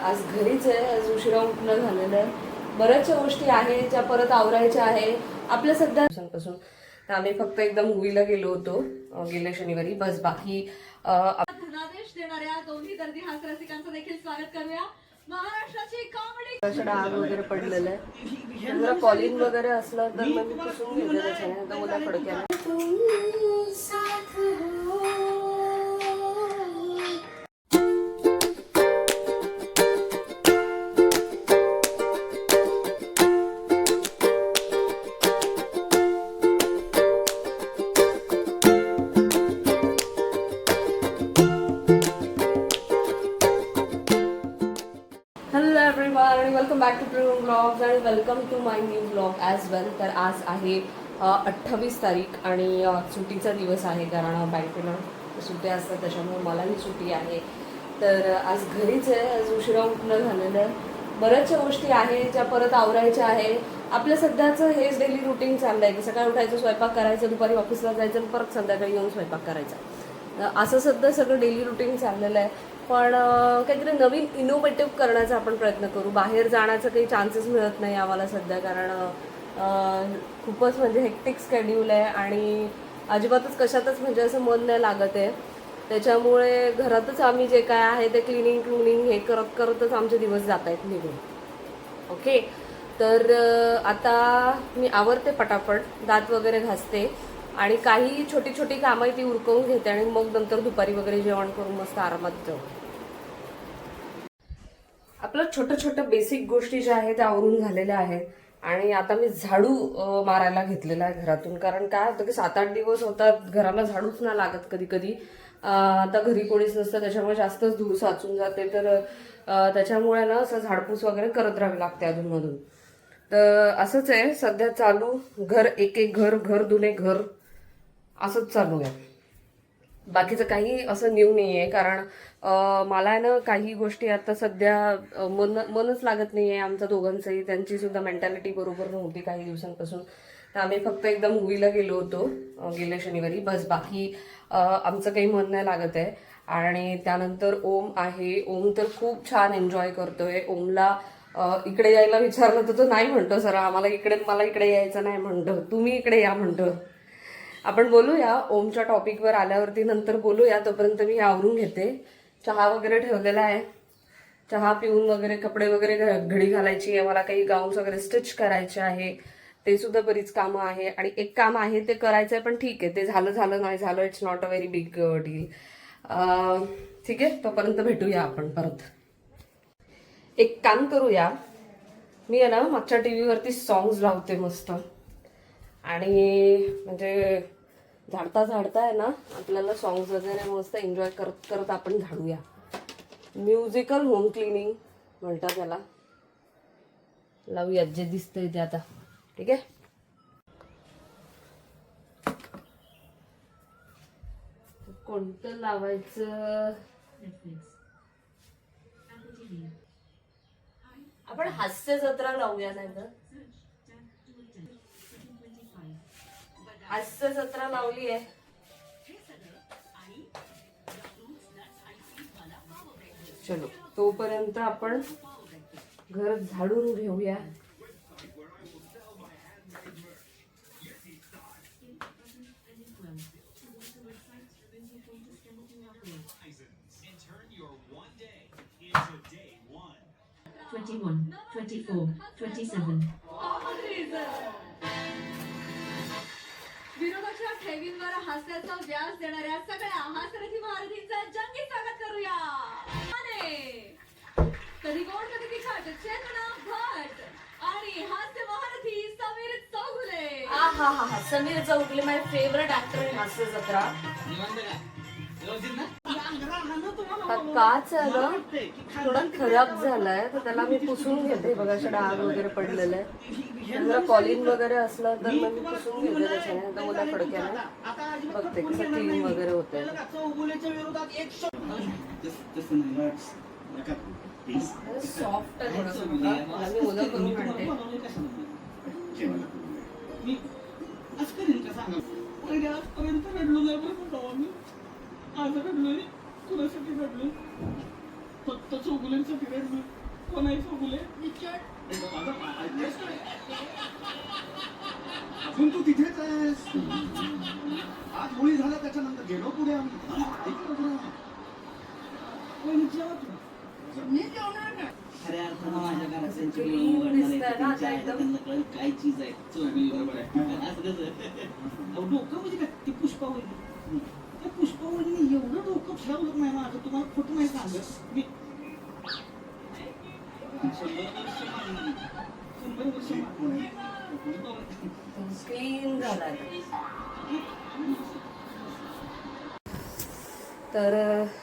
आज घरीच आहे. आज उशिरा उठणं झालेलं आहे. बऱ्याचशा गोष्टी आहेत ज्या परत आवरायच्या आहे आपल्या सध्या दिवसांपासून. तर आम्ही फक्त एकदा मूवीला गेलो होतो गेल्या शनिवारी, बस. बाकी धनादेश देणाऱ्या दोन्ही दर्दी हास्य रसिकांचं देखील स्वागत करूया. महाराष्ट्राची कॉमेडी आग वगैरे पडलेलं आहे. जरा कॉलिंग वगैरे असलं तर मग मी पुसून घेते त्याच्याने. तर मला फडक्याला welcome back to Priyam blogs आणि welcome to my new blog as well. तर आज आहे 28 तारीख आणि सुट्टीचा दिवस आहे, कारण बँकेला सुट्ट्या असतात त्याच्यामुळे मलाही सुट्टी आहे. तर आज घरीच आहे. आज उशिरा उठणं झालेलं आहे. बऱ्याचशा गोष्टी आहेत ज्या परत आवरायच्या आहे. आपल्या सध्याचं हेच डेली रुटीन चाललं आहे की सकाळी उठायचं, स्वयंपाक करायचं, दुपारी ऑफिसला जायचं आणि परत संध्याकाळी येऊन स्वयंपाक करायचा. असं सध्या सगळं डेली रुटीन चाललेलं आहे. पण काहीतरी नवीन इनोव्हेटिव्ह करण्याचा आपण प्रयत्न करू. बाहेर जाण्याचं काही चान्सेस मिळत नाही आम्हाला सध्या, कारण खूपच म्हणजे हेक्टिक स्केड्यूल आहे आणि अजिबातच कशातच म्हणजे असं मन नाही लागत आहे. त्याच्यामुळे घरातच आम्ही जे काय आहे ते क्लिनिंग हे करत करतच आमचे दिवस जात आहेत निघून. ओके, तर आता मी आवरते पटापट, दात वगैरे घासते आणि काही छोटी छोटी कामं ती उरकवून घेते आणि मग नंतर दुपारी वगैरे जेवण करून मस्त आरामात जाऊ. आपलं छोट्या बेसिक गोष्टी ज्या आहेत त्या आवरून झालेल्या आहेत आणि आता मी झाडू मारायला घेतलेला आहे घरातून. कारण काय होतं की 7-8 दिवस होतात घराला झाडूच नाही लागत कधी कधी. आता घरी कोणीच नसतं त्याच्यामुळे जास्तच धूळ साचून जाते. तर त्याच्यामुळे ना असं झाडपूस वगैरे करत राहावी लागते अधूनमधून. तर असंच आहे सध्या चालू. घर एक घर धुणे घर असंच चालू आहे. बाकीचं काही असं न्यू नाही आहे, कारण मला ना काही गोष्टी आता सध्या मनच लागत नाही आहे आमच्या दोघांचंही. त्यांची सुद्धा मेंटॅलिटी बरोबर नव्हती काही दिवसांपासून. तर आम्ही फक्त एकदा मूवीला गेलो होतो गेल्या शनिवारी, बस. बाकी आमचं काही मन नाही लागत आहे. आणि त्यानंतर ओम आहे. ओम तर खूप छान एन्जॉय करतोय. ओमला इकडे यायला विचारलं तर तो नाही म्हणतो, सर मला इकडे यायचं नाही म्हणतो, तुम्ही इकडे या म्हणतो. आपण बोलूया ओमच्या टॉपिकवर आल्यावरती, नंतर बोलूया. तोपर्यंत मी आवरून घेते. चहा वगैरे ठेवलेला आहे. चहा पिऊन वगैरे कपडे वगैरे घडी घालायची आहे. मला काही गाऊन्स वगैरे स्टिच करायचे आहे. ते सुद्धा बरीच कामं आहे. आणि एक काम आहे ते करायचं आहे, पण ठीक आहे, ते झालं नाही झालं, it's not a very big deal. ठीक आहे, तोपर्यंत भेटूया आपण परत. एक काम करूया, मी आहे ना मागच्या टीव्हीवरती सॉंग्स लावते मस्त. आणि म्हणजे झाडता आहे ना आपल्याला सॉंग्स वगैरे मस्त एन्जॉय करत करत आपण झाडूया. म्युझिकल होम क्लिनिंग म्हणतात त्याला. लावूया जे दिसतंय ते आता. ठीक आहे, कोणतं लावायचं? आपण हास्य जत्रा लावूया. नाही तर हास्य जत्रा लावली आहे. चलो, तोपर्यंत आपण घर झाडून घेऊया. विरोधाच्या ठेवींवर हास्याचा व्यास देणाऱ्या सगळ्या हास्यरथी महारथींचा जंगी स्वागत करूया. कधी गोड कधी तिखट चेतना भट आणि हास्य महारथी समीर चौगुले. हा समीर चौगुले माय फेवरेट ऍक्टर इन हास्य जत्रा. काच आहे ना थोडा खराब झालाय, तर त्याला मी पुसून घेते. बघा डाग वगैरे पडलेलं आहे. जरा कॉलिंग वगैरे असलं तर मग मी पुसून घेते त्याच्याने. तर मला फडक्याने बघते कसं क्लीन वगैरे होतंय. सॉफ्ट आहे थोडंसं. मला मी ओलं करून आणते. आज घडलोय, तुझ्यासाठी घडलोय, फक्त चौगुल्यांसाठी घडलोय. कोण आहे तो फुले? अजून तू तिथेच आहेस. आज होळी झाला त्याच्यानंतर गेलो पुढे आम्ही. खऱ्या अर्थानं माझ्या घराच्यांची मिळून काय चीज आहे. बरोबर आहे. असं कसं डोकं म्हणजे काय ती पुष्पावली. त्या पुष्पावलीने एवढं डोकं फिरवलं नाही माझं. तुम्हाला खोटं नाही सांगत मी. 100 वर्ष क्लीन झालाय. तर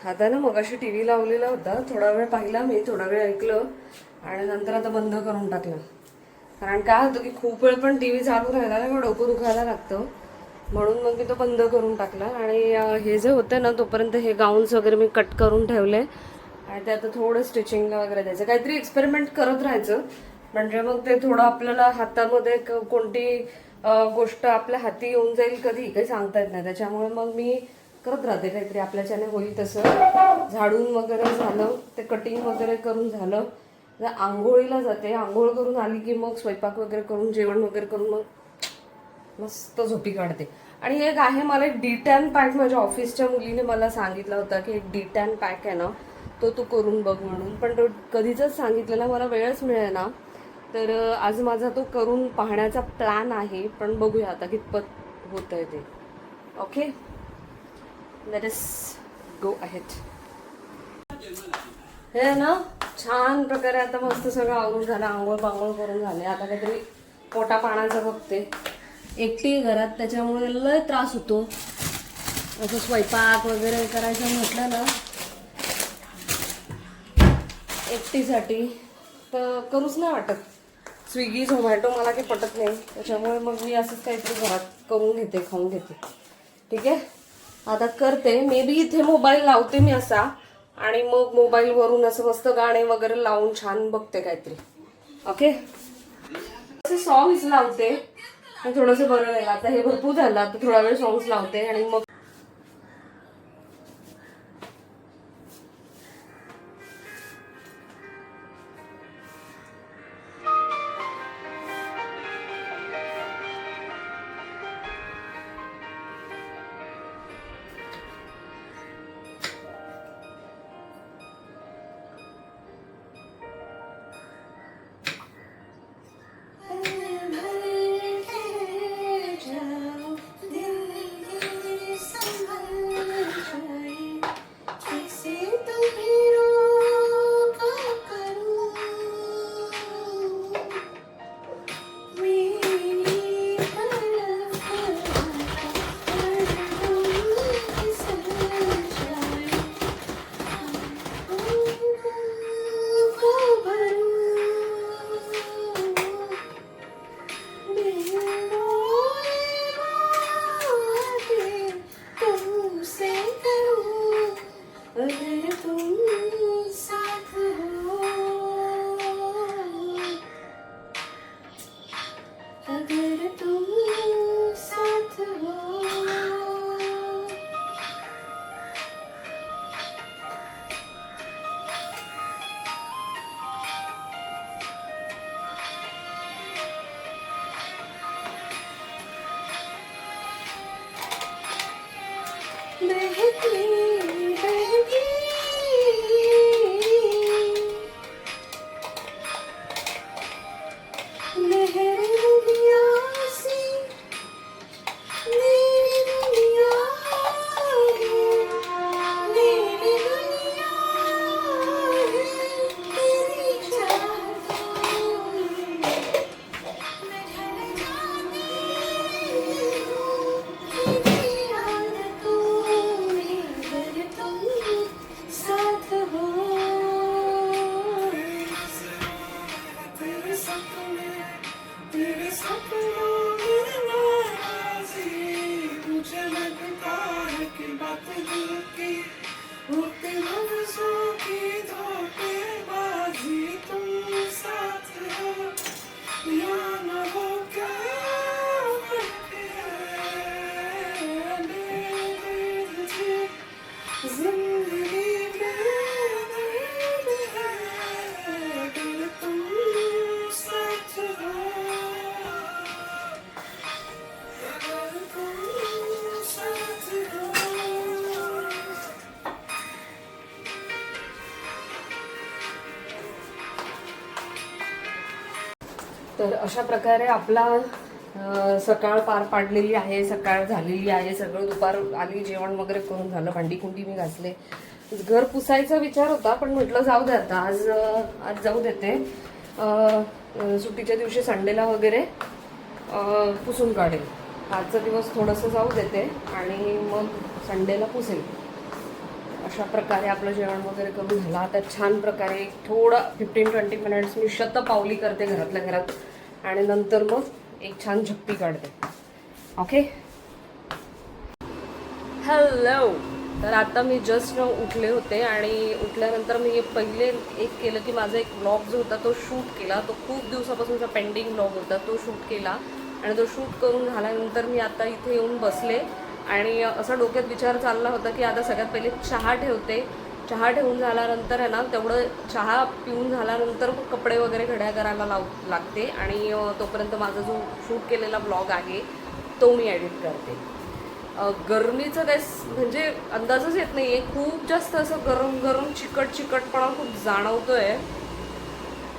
आता ना मगाशी टी व्ही लावलेला होता, थोडा वेळ पाहिला मी, थोडा वेळ ऐकलं आणि नंतर आता बंद करून टाकलं. कारण काय होतं की खूप वेळ पण टी व्ही चालू राहिला ना डोकं दुखायला लागतं, म्हणून मग मी तो बंद करून टाकला. आणि हे जे होतं ना तोपर्यंत हे गाऊन्स वगैरे मी कट करून ठेवले आणि ते आता थोडं स्टिचिंगला वगैरे द्यायचं. काहीतरी एक्सपेरिमेंट करत राहायचं, म्हणजे मग ते थोडं आपल्याला हातामध्ये कोणती गोष्ट आपल्या हाती येऊन जाईल कधी काही सांगता येत नाही. त्याच्यामुळे मग मी करत राहते काहीतरी आपल्याच्याने होईल तसं. झाडून वगैरे झालं, ते कटिंग वगैरे करून झालं, आंघोळीला जाते. आंघोळ करून आली की मग स्वयंपाक वगैरे करून जेवण वगैरे करून मग मस्त झोपी काढते. आणि एक आहे, मला एक D10 पॅक माझ्या ऑफिसच्या मुलीने मला सांगितला होता की एक D10 पॅक आहे ना तो तू करून बघ म्हणून, पण तो कधीच सांगितलेला मला वेळच मिळेल ना. तर आज माझा तो करून पाहण्याचा प्लॅन आहे, पण बघूया आता कितपत होत आहे ते. Okay, let us go ahead. हे ना छान प्रकारे आता मस्त सगळं आवरून झालं, आंघोळ पांघोळ करून झाले. आता काहीतरी पोटा पाण्याचं बघते. एकटी घरात त्याच्यामुळे लय त्रास होतो. असं स्वयंपाक वगैरे करायचं म्हटलं ना एकटीसाठी तर करूच नाही वाटत. स्विगी झोमॅटो मला काही पटत नाही, त्याच्यामुळे मग मी असंच काहीतरी घरात करून घेते, खाऊन घेते. ठीक आहे, आता करते. मे बी इथे मोबाईल लावते मी असा आणि मग मोबाईलवरून असं मस्त गाणे वगैरे लावून छान बघते काहीतरी. ओके, असे सॉंग्स लावते थोडंसं बरं राहील. आता हे भरपूर झालं, आता थोडा वेळ सॉंग्स लावते आणि मग तर अशा प्रकारे आपला सकाळ पार पाडलेली आहे, सकाळ झालेली आहे, सगळं दुपार आली, जेवण वगैरे करून झालं, भांडी कुंडी मी घासले. घर पुसायचा विचार होता पण म्हटलं जाऊ दे आता, आज जाऊ देते. सुट्टीच्या दिवशी संडेला वगैरे पुसून काढेल. आजचा दिवस थोडंसं जाऊ देते आणि मग संडेला पुसेल. अशा प्रकारे आपलं जेवण वगैरे करून झालं. आता छान प्रकारे थोडं 15-20 मिनिट्स मी शतपावली करते घरातल्या घरात आणि नंतर मग एक छान झप्पी काढते. Okay, hello. तर आता मी जस्ट उठले होते आणि उठल्यानंतर मी पहिले एक केलं की माझा एक ब्लॉग जो होता तो शूट केला. तो खूप दिवसापासूनचा पेंडिंग ब्लॉग होता, तो शूट केला आणि तो शूट करून झाल्यानंतर मी आता इथे येऊन बसले आणि असा डोक्यात विचार चालला होता की आता सगळ्यात पहिले चहा ठेवते. चहा ठेवून झाल्यानंतर आहे ना, तेवढं चहा पिऊन झाल्यानंतर मग कपडे वगैरे घड्या करायला लागते आणि तोपर्यंत माझा जो शूट केलेला ब्लॉग आहे तो मी एडिट करते. गरमीचं काय म्हणजे अंदाजच येत नाही आहे. खूप जास्त असं गरम गरम चिकटपणा खूप जाणवतोय.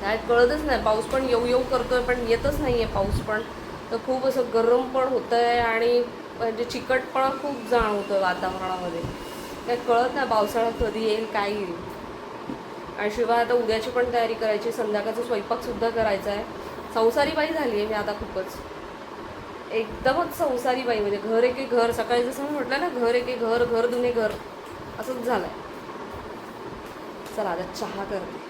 काय कळतच नाही. पाऊस पण येऊ करतोय पण येतच नाही आहे पाऊस पण. तर खूप असं गरम पण होतं आहे आणि म्हणजे चिकटपणा खूप जाणवतोय वातावरणामध्ये. काय कळत नाही पावसाळा कधी येईल, काय येईल. आणि शिवाय आता उद्याची पण तयारी करायची, संध्याकाळचा स्वयंपाकसुद्धा करायचा आहे. संसारी बाई झाली आहे मी आता, खूपच एकदमच संसारी बाई. म्हणजे घर एके घर, सकाळी जसं मी म्हटलं ना, घर एके घर, घर दुने घर, असंच झालंय. चला आता चहा करते.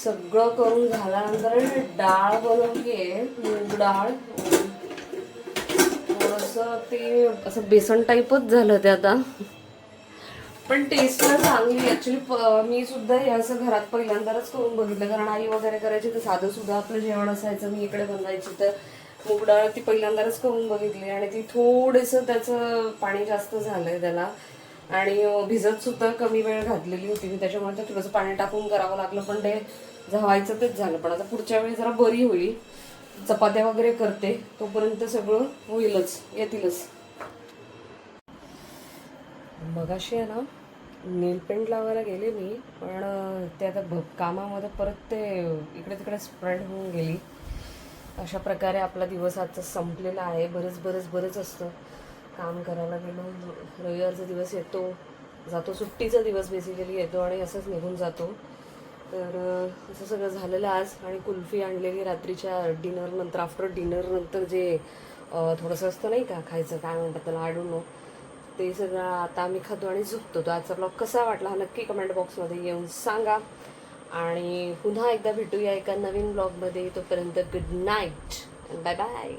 सगळं करून झाल्यानंतर डाळ बनवली आहे, मूग डाळ. थोडंसं ते असं बेसन टाईपच झालं ते आता, पण टेस्टला चांगली. ॲक्च्युली मी सुद्धा हे असं घरात पहिल्यांदाच करून बघितलं, कारण आई वगैरे करायची तर साधं सुद्धा आपलं जेवण असायचं, मी इकडे बनवायची. तर मूग डाळ ती पहिल्यांदाच करून बघितली आणि ती थोडंसं त्याचं पाणी जास्त झालंय त्याला आणि भिजत सुद्धा कमी वेळ घातलेली होती मी, त्याच्यामुळे ते थोडंसं पाणी टाकून करावं लागलं. पण ते व्हायचं तेच झालं. पण आता पुढच्या वेळी जरा बरी होईल. चपात्या वगैरे करते तोपर्यंत सगळं होईलच, येतीलच. मगाशी आहे ना नेल पेंट लावायला गेले मी, पण ते आता कामामध्ये परत ते इकडे तिकडे स्प्रेड होऊन गेली. अशा प्रकारे आपला दिवस आजचा संपलेला आहे. बरंच असतं काम करायला गेलो. रविवारचा दिवस येतो जातो, सुट्टीचा दिवस बेसिकली येतो आणि असंच निघून जातो. तर असं सगळं झालेलं आज. आणि कुल्फी आणलेली रात्रीच्या डिनरनंतर, आफ्टर डिनरनंतर जे थोडंसं असतं नाही का खायचं, काय म्हणतात त्याला, आय डोंट नो, ते सगळं आता आम्ही खातो आणि झोपतो. तो आजचा ब्लॉग कसा वाटला हा नक्की कमेंट बॉक्समध्ये येऊन सांगा. आणि पुन्हा एकदा भेटूया एका नवीन ब्लॉगमध्ये. तोपर्यंत गुड नाईट, बाय बाय.